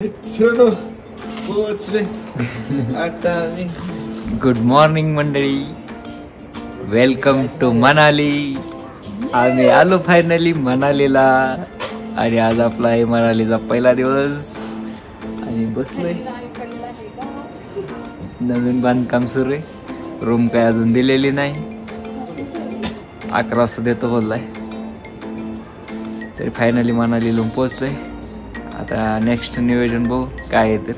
मित्रांनो पोहोचले आता मी. गुड मॉर्निंग मंडळी, वेलकम टू मनाली. आम्ही आलो फायनली मनालीला आणि आज आपला आहे मनालीचा पहिला दिवस आणि बसलोय. नवीन बांधकाम सुरू आहे, रूम काय अजून दिलेली नाही. 11 वाजता देतो बोललाय, तरी फायनली मनालीला पोहोचलोय. आता नेक्स्ट नियोजन बघू काय आहे. तर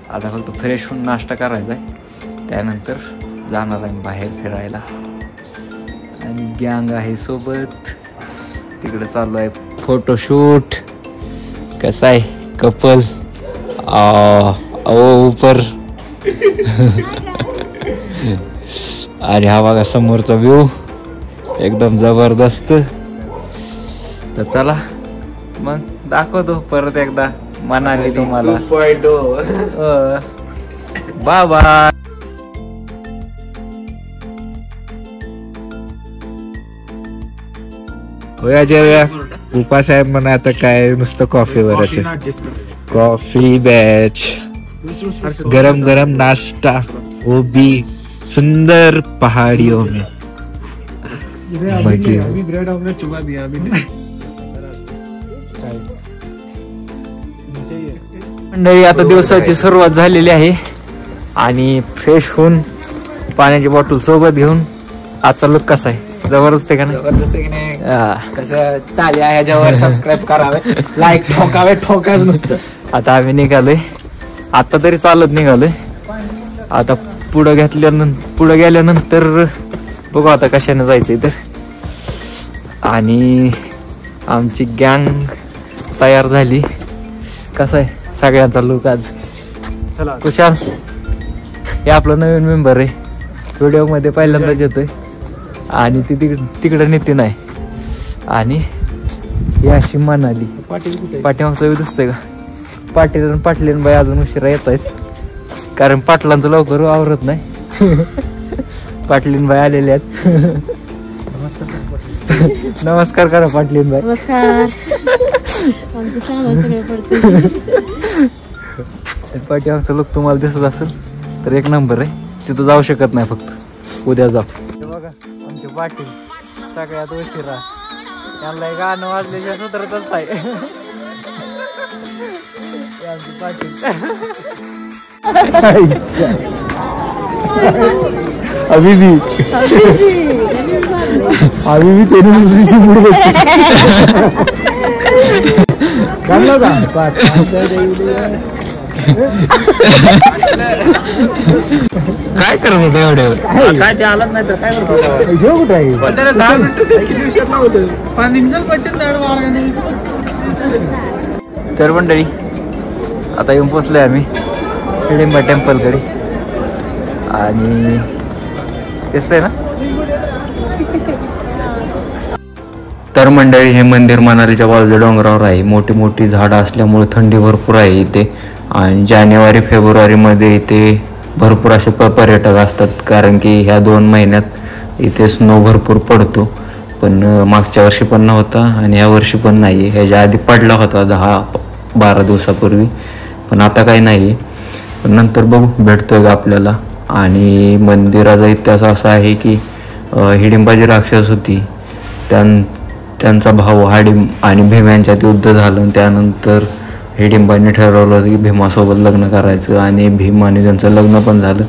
आता फक्त फ्रेश होऊन नाश्ता करायचा आहे, त्यानंतर जाणार आहे बाहेर फिरायला. आणि गँग आहे सोबत. तिकडे चालू आहे फोटोशूट. कसं आहे कपल ऊपर. आणि हा बघा समोरचा व्ह्यू एकदम जबरदस्त. तर चला मग दाखवतो परत एकदा मनाली तुम्हाला. बाबा उपास आहे म्हणा. आता काय नुसतं कॉफीवरच आहे. कॉफी बॅच, गरम गरम नाश्ता, वो भी सुंदर पहाड़ियों में. मजे ब्रेड ऑमलेट चुबा दिया अभी. मंडळी आता दिवसाची सुरुवात झालेली आहे आणि फ्रेश होऊन पाण्याची बॉटल सोबत घेऊन आजचा लुक कसा आहे? जबरदस्त आहे का नाही? जबरदस्त आहे की नाही? कसं टाळ्या ह्याच्यावर सबस्क्राईब करावे, लाईक ठोकावे, ठोकाच नुसतं. आता आम्ही निघालोय, आता तरी चालत निघालोय. आता पुढे गेल्यानंतर बघू आता कशाने जायचंय. तर आणि आमची गँग तयार झाली. कसं आहे सगळ्यांचा लुक आज? चला कुशाल हे आपला नवीन मेंबर आहे, व्हिडिओ मध्ये पहिल्यांदाच येतोय. आणि ती तिकडे नितीन आहे. आणि ही अशी मनाली. पाठीमागचा व्ह्यू दिसतोय का? पाटील आणि पाटलीन बाई अजून उशिरा येत आहेत, कारण पाटलांचं लवकर आवरत नाही. पाटलीन बाई आलेले आहेत. नमस्कार करा पाटलीन बाई. नमस्कार. पाठीमागचा लुक तुम्हाला दिसत असेल तर एक नंबर आहे. तिथं जाऊ शकत नाही, फक्त उद्या जाऊ. बघा आमचे पाटील सगळ्यात उशिरा. त्यांना गाणं वाजल्याशिवाय सुधारतच नाही. आमचे पाटील अभी भी त्याने पुढे बसते. काय करत होतं एवढ्यावर? काय ते आलंच नाही तर काय करतो? कुठे आहे? तर मंडळी आता येऊन पोचलोय आम्ही हिडिंबा टेम्पलकडे. आणि दिसतंय ना? तर मंडळी हे मंदिर मनालीच्या बाजूच्या डोंगरावर आहे. मोठी मोठी झाडं असल्यामुळे थंडी भरपूर आहे इथे. आणि जानेवारी फेब्रुवारीमध्ये इथे भरपूर असे पर्यटक असतात, कारण की ह्या 2 महिन्यात इथे स्नो भरपूर पडतो. पण मागच्या वर्षी पण नव्हता आणि ह्या वर्षी पण नाही. ह्याच्या आधी पडला होता 10-12 दिवसापूर्वी, पण आता काही नाही. पण नंतर बघू भेटतोय का आपल्याला. आणि मंदिराचा इतिहास असा आहे की हिडिंबाची राक्षस होती, त्यांचा भाऊ हाडिंब आणि भीम यांच्यात युद्ध झालं. त्यानंतर हिडिंबाने ठरवलं की भीमासोबत लग्न करायचं आणि भीम आणि त्यांचं लग्न पण झालं.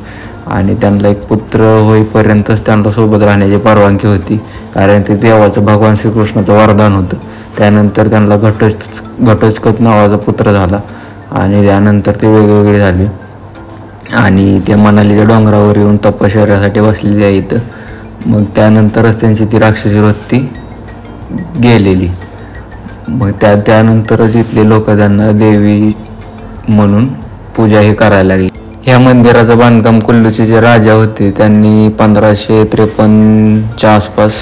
आणि त्यांना एक पुत्र होईपर्यंतच त्यांना सोबत राहण्याची परवानगी होती, कारण ते देवाचं भगवान श्रीकृष्णाचं वरदान होतं. त्यानंतर त्यांना घटोत्कच नावाचा पुत्र झाला आणि त्यानंतर ते वेगवेगळे झाले. आणि ते मनालीच्या डोंगरावर येऊन तपश्चर्यासाठी बसलेले आहे इथं. मग त्यानंतरच त्यांची ती राक्षसी वृत्ती गेलेली. मग त्यानंतरच इथले लोक त्यांना देवी म्हणून पूजाही करायला लागली. ह्या मंदिराचं बांधकाम कुल्लूचे जे राजा होते त्यांनी 1553च्या आसपास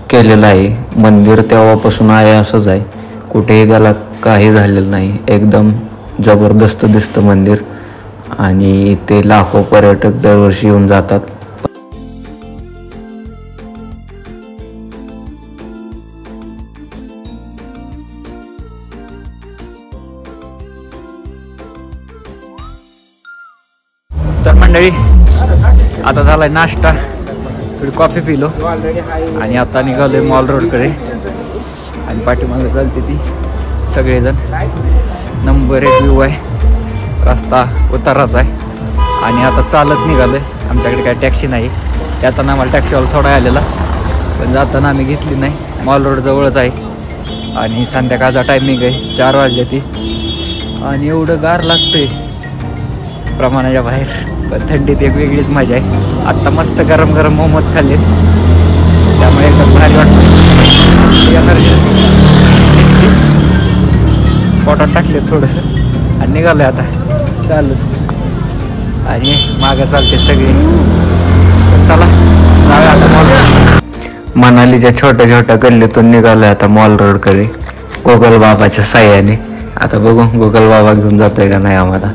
केलेलं आहे. मंदिर तेव्हापासून आहे असंच आहे, कुठेही त्याला काही झालेलं नाही. एकदम जबरदस्त दिसतं मंदिर आणि ते लाखो पर्यटक दरवर्षी येऊन जातात. तर मंडळी आता झालाय नाश्ता, थोडी कॉफी पिलो आणि आता निघालोय मॉल रोडकडे. आणि पाठीमागे चालते ती सगळेजण. नंबर 1 व्ह्यू आहे, रस्ता उताराचा आहे. आणि आता चालत निघालोय. आमच्याकडे काय टॅक्सी नाही. येताना आम्हाला टॅक्सीवाला सोडायला आलेला, पण जाताना आम्ही घेतली नाही. मॉल रोड जवळच आहे आणि संध्याकाळचा टायमिंग आहे, 4 वाजले ती. आणि एवढं गार लागतंय प्रमाणाच्या बाहेर, पण थंडीत एक वेगळीच मजा आहे. आत्ता मस्त गरम गरम मोमोज खाल्ले, त्यामुळे एकदम भारी वाटतं. एनर्जी पोटात टाकले थोडंसं आणि निघालोय आता चालत. आणि मागं चालते सगळे. चला जाऊया आता मॉल. मनालीच्या छोट्या छोट्या गल्लीतून निघालोय आता मॉल रोडकडे गोगल बाबाच्या साह्याने. आता बघू गोगल बाबा घेऊन जातोय का नाही आम्हाला.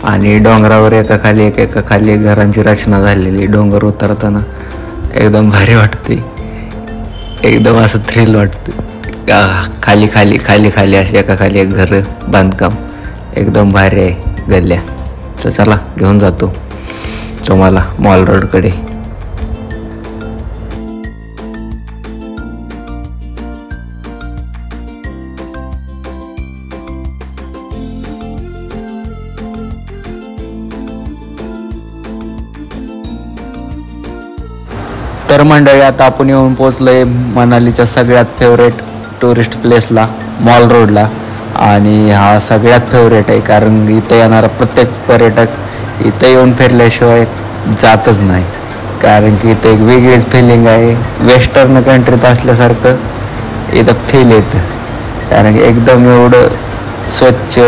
आणि डोंगरावर एका खाली एक घरांची रचना झालेली. डोंगर उतरताना एकदम भारी वाटते, एकदम असं थ्रिल वाटतं. खाली खाली खाली खाली अशी एका खाली एक घर बांधकाम एकदम भारी आहे गल्ल्या. तर चला घेऊन जातो तुम्हाला मॉल रोडकडे. तर मंडळी आता आपण येऊन पोचलोय मनालीच्या सगळ्यात फेवरेट टुरिस्ट प्लेसला, मॉल रोडला. आणि हा सगळ्यात फेवरेट आहे, कारण इथे येणारा प्रत्येक पर्यटक इथे येऊन फिरल्याशिवाय जातच नाही. कारण की इथे एक वेगळीच फिलिंग आहे, वेस्टर्न कंट्रीत असल्यासारखं इथं फील येतं. कारण की एकदम एवढं स्वच्छ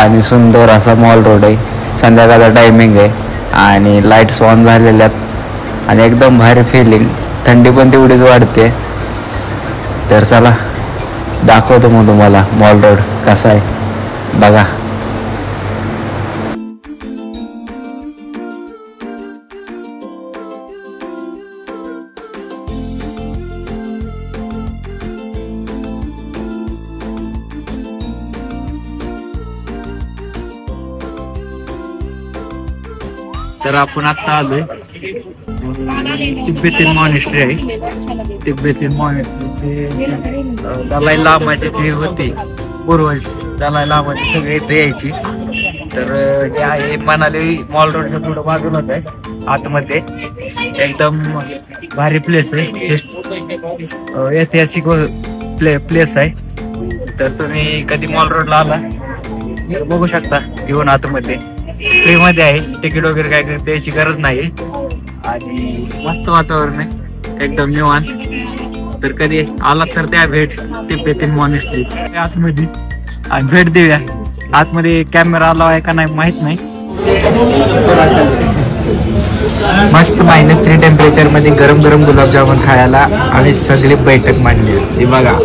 आणि सुंदर असा मॉल रोड आहे. संध्याकाळचा टायमिंग आहे आणि लाईट्स ऑन झालेल्या आणि एकदम भारी फिलिंग. थंडी पण तेवढीच वाढते. तर चला दाखवतो मग तुम्हाला मॉल रोड कसा आहे बघा. तर आपण आता आलोय तिब्बेतियन मॉनेस्ट्री आहे. तिब्बेतियन मॉनेस्ट्री दलाई लामाचे जे होते पूर्वज, दलाई लामाचे सगळे इथे यायची. तर हे आहे मनाली मॉल रोडच्या थोडं बाजूलाच आहे, आतमध्ये एकदम भारी प्लेस आहे. ऐतिहासिक प्लेस आहे. तर तुम्ही कधी मॉल रोडला आला तर बघू शकता येऊन. आतमध्ये फ्री मध्ये आहे, तिकीट वगैरे काय द्यायची गरज नाही. आणि मस्त वातावरण आहे, एकदम निवांत. तर कधी आला तर द्या भेट तिब्बेतियन मॉनेस्ट्री आतमध्ये आणि भेट देऊया. आतमध्ये कॅमेरा आला आहे का नाही माहित नाही. मस्त -3 टेम्परेचर मध्ये गरम गरम गुलाबजामुन खायला आणि सगळी बैठक मांडली. हे बघा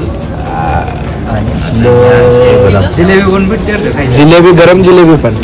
जिलेबी पण भेटते, जिलेबी गरम जिलेबी पण.